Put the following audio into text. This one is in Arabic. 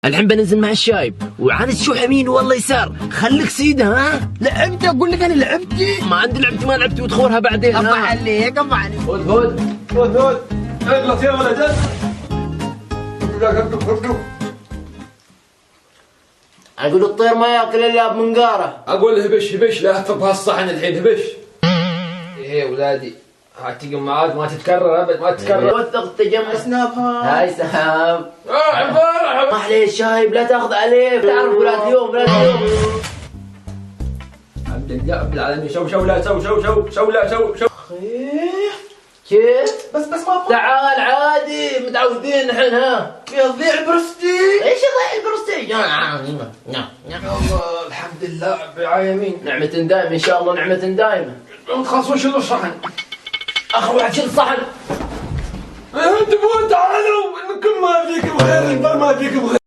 الحين بنزل مع الشايب وعاند شو يمين والله يسار. خليك سيده. ها لعبت اقول لك انا لعبتي. ما عندي لعبتي ما لعبتي وتخورها بعدين. ابا عليك ابا عليك. هود اغلط يا ولد. اقول الطير ما ياكل الا بمنقاره. اقول هبش لا تحط هالصحن الحين هبش. ايه ولادي هاي تجمعات ما تتكرر ابد ما تتكرر. وثق التجمع. سناب هاي سحاب. عبارة ما عليه الشايب لا تاخذ عليه. تعرف ولاد اليوم ولاد اليوم. الحمد لله رب العالمين. شو لا شو كيف؟ بس ما تعال عادي متعودين الحين. ها يضيع برستي. ايش يضيع البرستيج؟ الله الحمد لله رب العالمين. نعمة دائمة ان شاء الله نعمة دائمة. ما تخلصون شيلوا الصحن. اخ واحد شيل الصحن. انتبهوا تعالوا انكم ما فيكم خير البر ما فيكم خير.